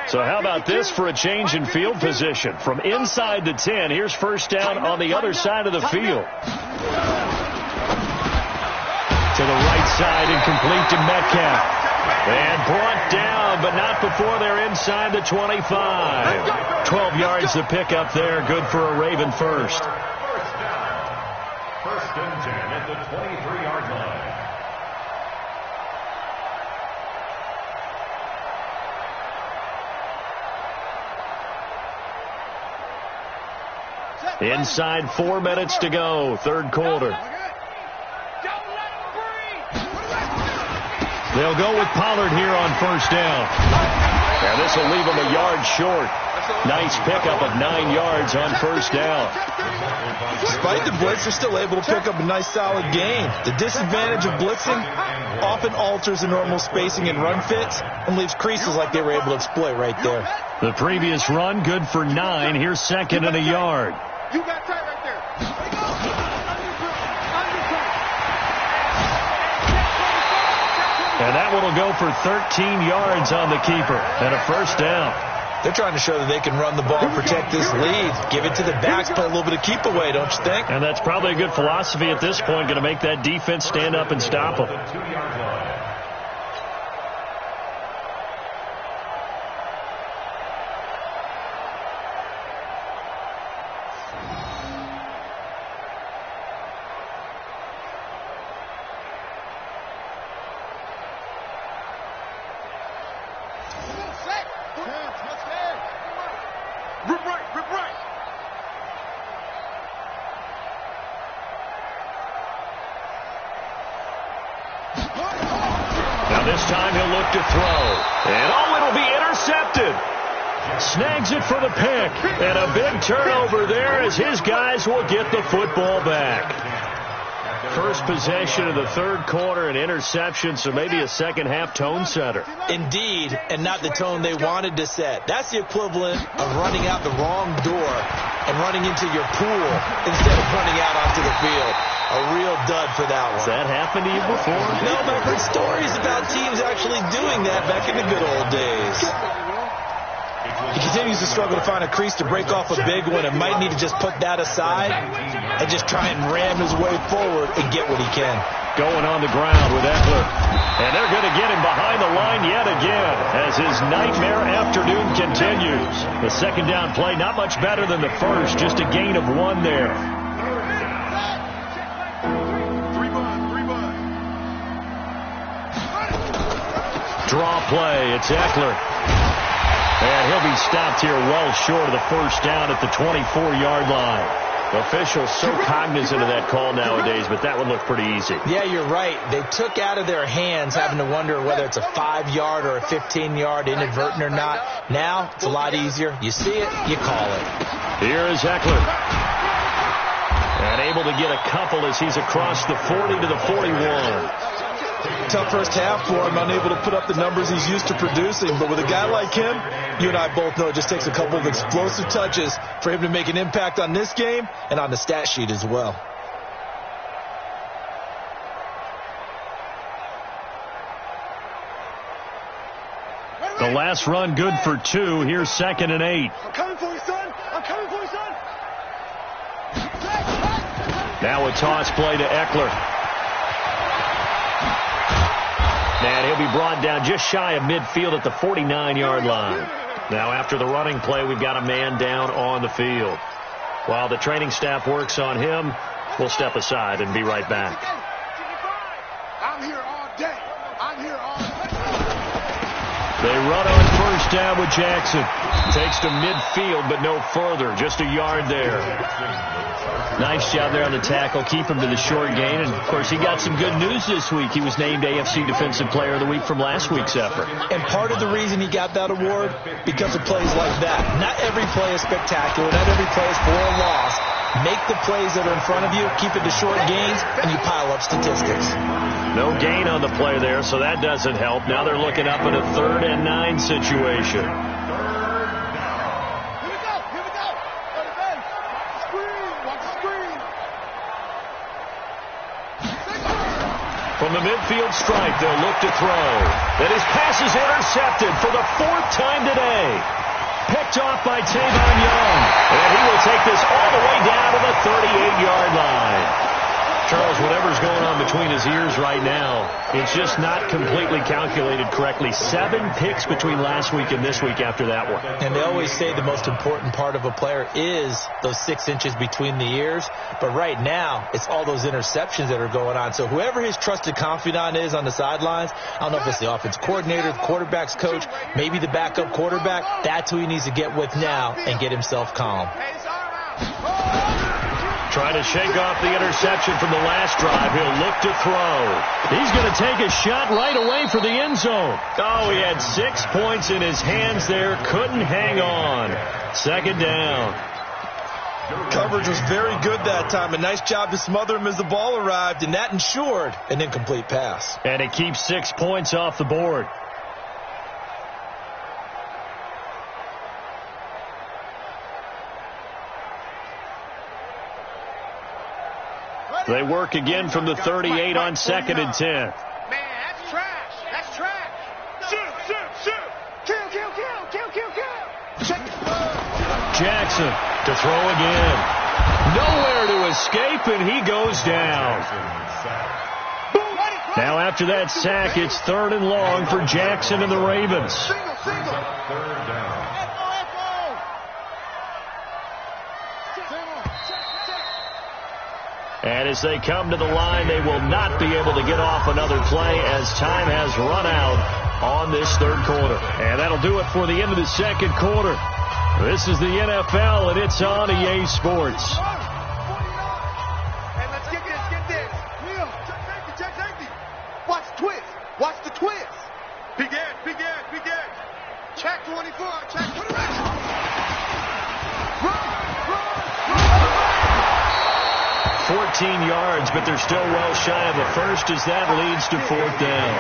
So how about this for a change in field position? From inside the 10, here's first down on the other side of the field. To the right side and complete to Metcalf. And brought down, but not before they're inside the 25. 12 yards to pick up there. Good for a Raven first. First and 10 at the 23-yard line. Inside 4 minutes to go, third quarter. They'll go with Pollard here on first down. And this will leave them a yard short. Nice pickup of 9 yards on first down. Despite the blitz, they're still able to pick up a nice solid gain. The disadvantage of blitzing often alters the normal spacing and run fits and leaves creases like they were able to exploit right there. The previous run good for 9. Here's second and a yard. You got tight right there. And that one will go for 13 yards on the keeper and a first down. They're trying to show that they can run the ball and protect this lead. Give it to the backs, play a little bit of keep away, don't you think? And that's probably a good philosophy at this point, going to make that defense stand up and stop them. This time he'll look to throw. And it'll be intercepted. Snags it for the pick. And a big turnover there as his guys will get the football back. First possession of the third quarter, an interception, so maybe a second-half tone setter. Indeed, and not the tone they wanted to set. That's the equivalent of running out the wrong door and running into your pool instead of running out onto the field. A real dud for that one. Has that happened to you before? No, but I've heard stories about teams actually doing that back in the good old days. He continues to struggle to find a crease to break off a big one and might need to just put that aside and just try and ram his way forward and get what he can. Going on the ground with Eckler. And they're going to get him behind the line yet again as his nightmare afternoon continues. The second down play, not much better than the first, just a gain of 1 there. Draw play, it's Eckler. And he'll be stopped here well short of the first down at the 24-yard line. Officials so cognizant of that call nowadays, but that one looked pretty easy. Yeah, you're right. They took out of their hands having to wonder whether it's a 5-yard or a 15-yard inadvertent or not. Now, it's a lot easier. You see it, you call it. Here is Eckler. And able to get a couple as he's across the 40 to the 41. Tough first half for him, unable to put up the numbers he's used to producing. But with a guy like him, you and I both know it just takes a couple of explosive touches for him to make an impact on this game and on the stat sheet as well. The last run good for 2. Here's second and 8. I'm coming for you, son. I'm coming for you, son. Now a toss play to Eckler. And he'll be brought down just shy of midfield at the 49-yard line. Now after the running play, we've got a man down on the field. While the training staff works on him, we'll step aside and be right back. I'm here all day. I'm here all day. They run on first down with Jackson. Takes to midfield, but no further. Just a yard there. Nice job there on the tackle. Keep him to the short gain. And, of course, he got some good news this week. He was named AFC Defensive Player of the Week from last week's effort. And part of the reason he got that award, because of plays like that. Not every play is spectacular. Not every play is for a loss. Make the plays that are in front of you, keep it to short gains, and you pile up statistics. No gain on the play there, so that doesn't help. Now they're looking up in a 3rd and 9 situation. From the midfield stripe, they'll look to throw. And his pass is intercepted for the 4th time today. Picked off by Tavon Young. And he will take this all the way down to the 38-yard line. Charles, whatever's going on between his ears right now, it's just not completely calculated correctly. 7 picks between last week and this week after that one. And they always say the most important part of a player is those 6 inches between the ears. But right now, it's all those interceptions that are going on. So whoever his trusted confidant is on the sidelines, I don't know if it's the offense coordinator, the quarterback's coach, maybe the backup quarterback, that's who he needs to get with now and get himself calm. Trying to shake off the interception from the last drive. He'll look to throw. He's going to take a shot right away for the end zone. Oh, he had 6 points in his hands there. Couldn't hang on. 2nd down. Coverage was very good that time. A nice job to smother him as the ball arrived, and that ensured an incomplete pass. And it keeps 6 points off the board. They work again from the 38 on 2nd and 10. Man, that's trash. That's trash. Shoot. Kill. Jackson to throw again. Nowhere to escape, and he goes down. Now after that sack, it's 3rd and long for Jackson and the Ravens. Third down. And as they come to the line, they will not be able to get off another play as time has run out on this 3rd quarter. And that'll do it for the end of the 2nd quarter. This is the NFL, and it's on EA Sports. Hey, let's get this. Neil, check safety. Watch the twist. Big edge. Check 24. Check. Put it back. Run. 14 yards, but they're still well shy of a first as that leads to 4th down.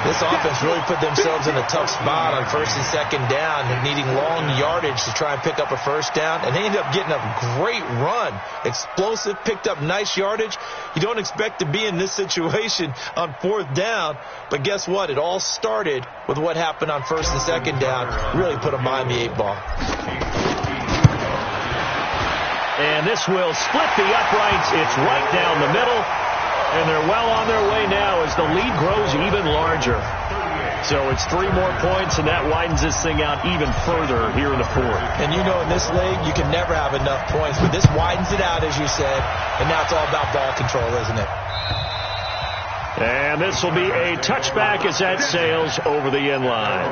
This offense really put themselves in a tough spot on 1st and 2nd down, needing long yardage to try and pick up a 1st down, and they ended up getting a great run. Explosive, picked up nice yardage. You don't expect to be in this situation on 4th down, but guess what? It all started with what happened on 1st and 2nd down. Really put them behind the 8 ball. And this will split the uprights. It's right down the middle. And they're well on their way now as the lead grows even larger. So it's 3 more points, and that widens this thing out even further here in the 4th. And you know in this league, you can never have enough points. But this widens it out, as you said. And now it's all about ball control, isn't it? And this will be a touchback as that sails over the end line.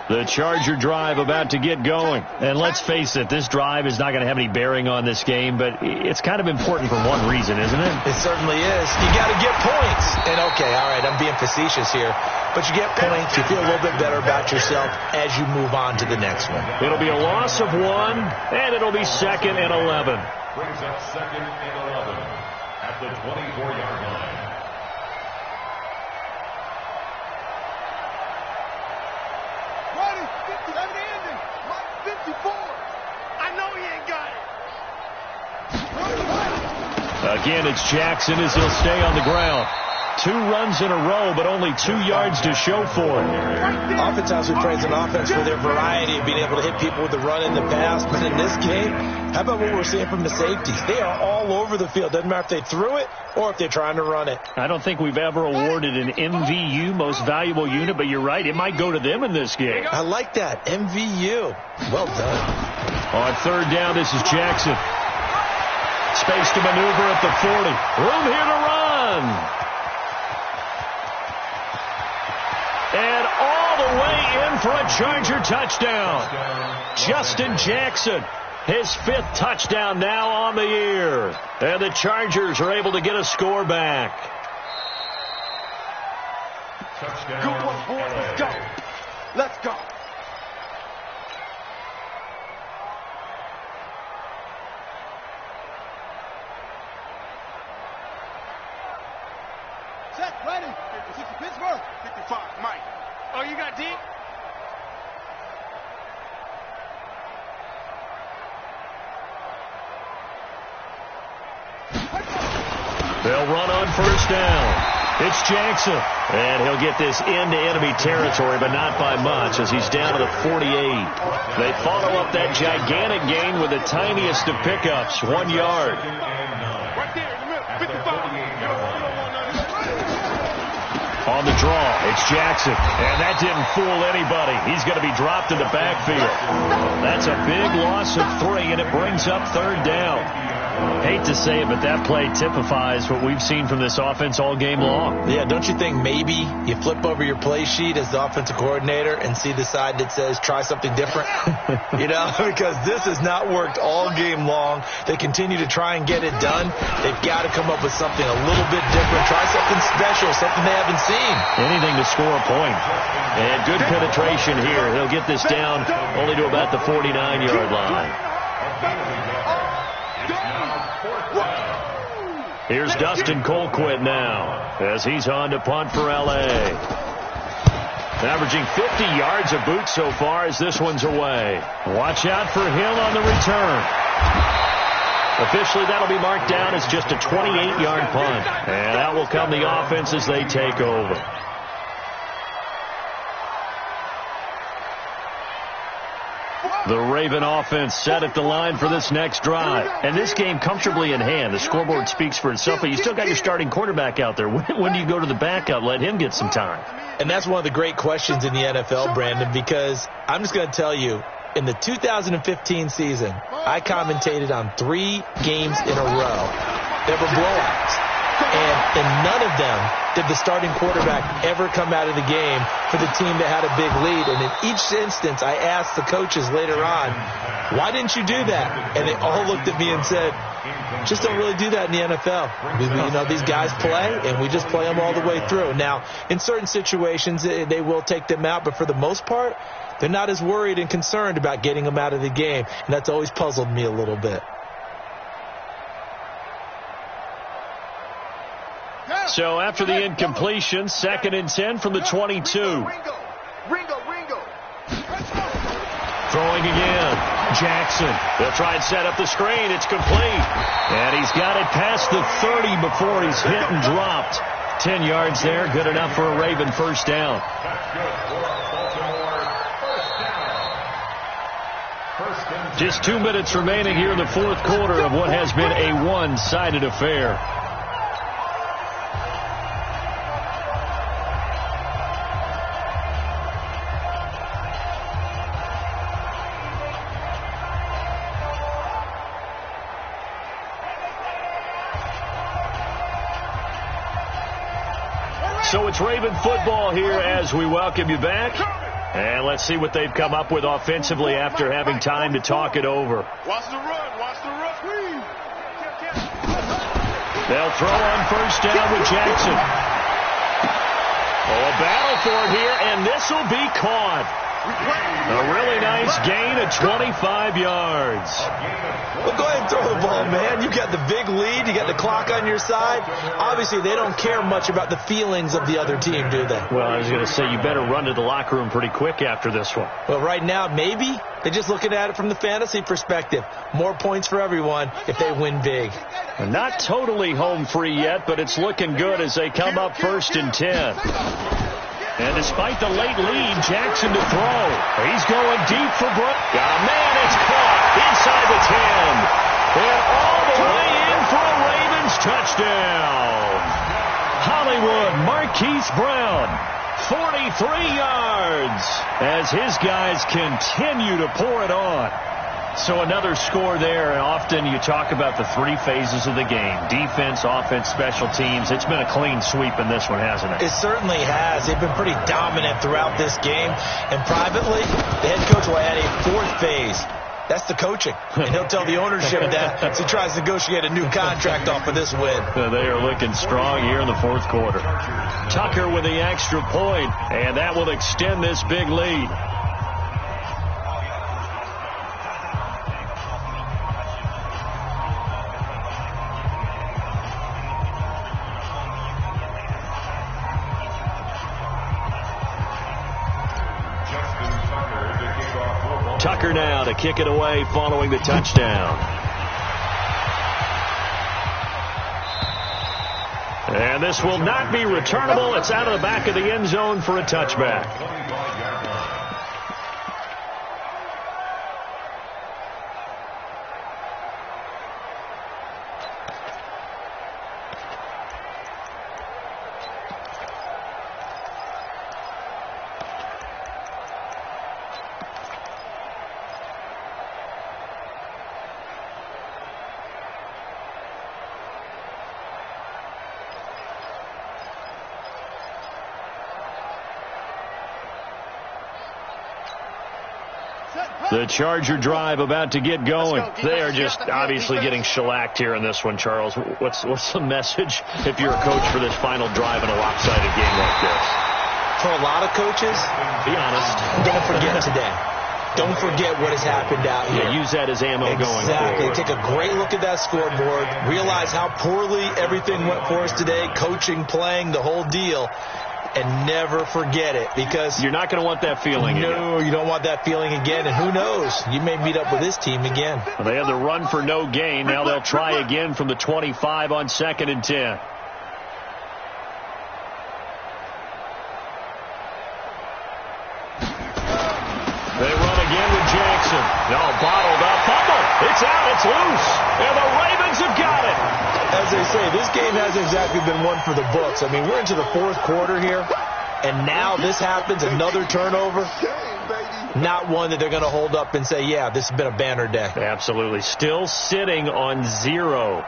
The Charger drive about to get going. And let's face it, this drive is not going to have any bearing on this game, but it's kind of important for one reason, isn't it? It certainly is. You got to get points. And, okay, all right, I'm being facetious here. But you get points, you feel a little bit better about yourself as you move on to the next one. It'll be a loss of 1, and it'll be 2nd and 11. Brings up 2nd and 11 at the 24-yard line. Again, it's Jackson as he'll stay on the ground. 2 runs in a row, but only 2 yards to show for it. Oftentimes we praise an offense for their variety of being able to hit people with the run in the pass. But in this game, how about what we're seeing from the safeties? They are all over the field. Doesn't matter if they threw it or if they're trying to run it. I don't think we've ever awarded an MVU, most valuable unit, but you're right. It might go to them in this game. I like that. MVU. Well done. On 3rd down, this is Jackson. Space to maneuver at the 40. Room here to run. And all the way in for a Charger touchdown. Justin Jackson, his 5th touchdown now on the year. And the Chargers are able to get a score back. Touchdown. Good one, boys. Let's go. Let's go. Set, ready. 50 Pittsburgh. 55, Mike. Oh, you got deep? They'll run on first down. It's Jackson, and he'll get this into enemy territory, but not by much as he's down to the 48. They follow up that gigantic gain with the tiniest of pickups, 1 yard. Right there in the middle, 55. On the draw, it's Jackson, and that didn't fool anybody. He's going to be dropped in the backfield. That's a big loss of 3, and it brings up third down. Hate to say it, but that play typifies what we've seen from this offense all game long. Yeah, don't you think maybe you flip over your play sheet as the offensive coordinator and see the side that says try something different? You know, because this has not worked all game long. They continue to try and get it done. They've got to come up with something a little bit different. Try something special, something they haven't seen. Anything to score a point. And good penetration here. He'll get this down only to about the 49-yard line. Here's Dustin Colquitt now as he's on to punt for L.A. Averaging 50 yards a boot so far as this one's away. Watch out for him on the return. Officially, that'll be marked down as just a 28-yard punt. And that will come the offense as they take over. The Raven offense set at the line for this next drive. And this game comfortably in hand. The scoreboard speaks for itself, but you still got your starting quarterback out there. When do you go to the backup? Let him get some time. And that's one of the great questions in the NFL, Brandon, because I'm just going to tell you, in the 2015 season, I commentated on 3 games in a row. They were blowouts. And in none of them did the starting quarterback ever come out of the game for the team that had a big lead. And in each instance, I asked the coaches later on, why didn't you do that? And they all looked at me and said, just don't really do that in the NFL. You know, these guys play, and we just play them all the way through. Now, in certain situations, they will take them out, but for the most part, they're not as worried and concerned about getting them out of the game. And that's always puzzled me a little bit. So after the incompletion, 2nd and 10 from the 22. Ringo. Throwing again. Jackson. They'll try and set up the screen. It's complete. And he's got it past the 30 before he's hit and dropped. 10 yards there. Good enough for a Raven first down. Just 2 minutes remaining here in the fourth quarter of what has been a one-sided affair. So it's Raven football here as we welcome you back. And let's see what they've come up with offensively after having time to talk it over. Watch the run. They'll throw on first down with Jackson. Oh, a battle for it here, and this will be caught. A really nice gain of 25 yards. Well, go ahead and throw the ball, man. You got the big lead. You got the clock on your side. Obviously, they don't care much about the feelings of the other team, do they? Well, I was going to say, you better run to the locker room pretty quick after this one. Well, right now, maybe. They're just looking at it from the fantasy perspective. More points for everyone if they win big. Not totally home free yet, but it's looking good as they come up 1st and 10. And despite the late lead, Jackson to throw. He's going deep for Brook. Oh, man, it's caught inside the 10. And all the way in for a Ravens touchdown. Hollywood Marquise Brown, 43 yards, as his guys continue to pour it on. So another score there, and often you talk about the 3 phases of the game. Defense, offense, special teams. It's been a clean sweep in this one, hasn't it? It certainly has. They've been pretty dominant throughout this game. And privately, the head coach will add a 4th phase. That's the coaching. And he'll tell the ownership that as he tries to negotiate a new contract off of this win. They are looking strong here in the fourth quarter. Tucker with the extra point, and that will extend this big lead. Tucker now to kick it away following the touchdown. And this will not be returnable. It's out of the back of the end zone for a touchback. The Charger drive about to get going. They are just obviously getting shellacked here in this one, Charles. What's the message if you're a coach for this final drive in a lopsided game like this? For a lot of coaches, be honest, don't forget today. Don't forget what has happened out here. Yeah, use that as ammo going forward. Exactly. Take a great look at that scoreboard. Realize how poorly everything went for us today. Coaching, playing, the whole deal. And never forget it, because you're not going to want that feeling again. No, you don't want that feeling again. And who knows? You may meet up with this team again. Well, they had the run for no gain. Now they'll try again from the 25 on 2nd and 10. They run again with Jackson. No, bottled up. Fumble. It's out. It's loose. And the Ravens have got it. As they say, this game hasn't exactly been one for the books. I mean, we're into the 4th quarter here, and now this happens, another turnover. Not one that they're going to hold up and say, yeah, this has been a banner day. Absolutely. Still sitting on 0.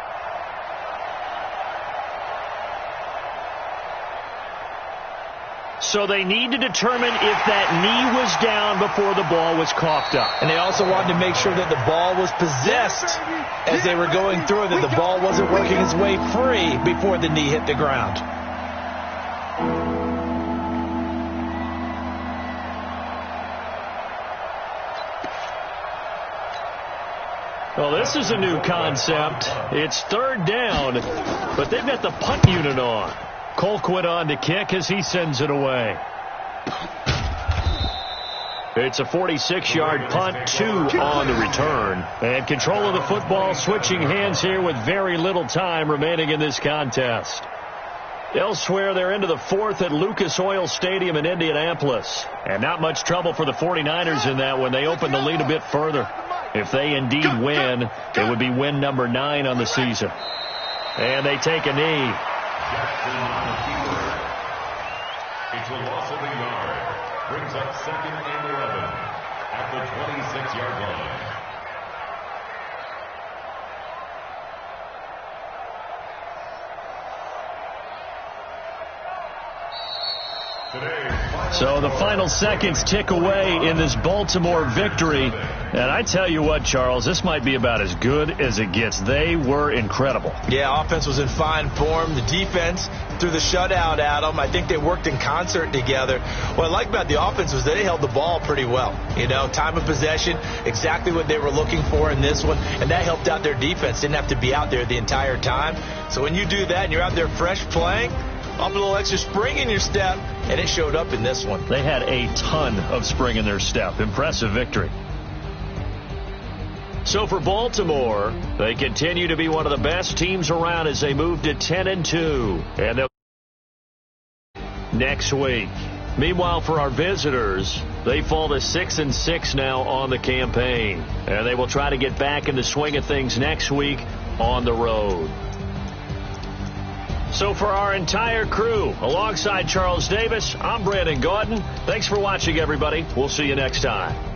So they need to determine if that knee was down before the ball was coughed up. And they also wanted to make sure that the ball was possessed as they were going through, that the ball wasn't working its way free before the knee hit the ground. Well, this is a new concept. It's 3rd down, but they've got the punt unit on. Colquitt on to kick as he sends it away. It's a 46-yard punt, 2 on the return. And control of the football switching hands here with very little time remaining in this contest. Elsewhere, they're into the 4th at Lucas Oil Stadium in Indianapolis. And not much trouble for the 49ers in that when they open the lead a bit further. If they indeed win, it would be win number 9 on the season. And they take a knee. It's a loss of a yard. Brings up 2nd and 11 at the 26-yard line. So the final seconds tick away in this Baltimore victory. And I tell you what, Charles, this might be about as good as it gets. They were incredible. Yeah, offense was in fine form. The defense threw the shutout at them. I think they worked in concert together. What I like about the offense was that they held the ball pretty well. You know, time of possession, exactly what they were looking for in this one. And that helped out their defense. Didn't have to be out there the entire time. So when you do that and you're out there fresh playing, up a little extra spring in your step, and it showed up in this one. They had a ton of spring in their step. Impressive victory. So for Baltimore, they continue to be one of the best teams around as they move to 10-2. And they'll next week. Meanwhile, for our visitors, they fall to 6-6 now on the campaign. And they will try to get back in the swing of things next week on the road. So for our entire crew, alongside Charles Davis, I'm Brandon Gordon. Thanks for watching, everybody. We'll see you next time.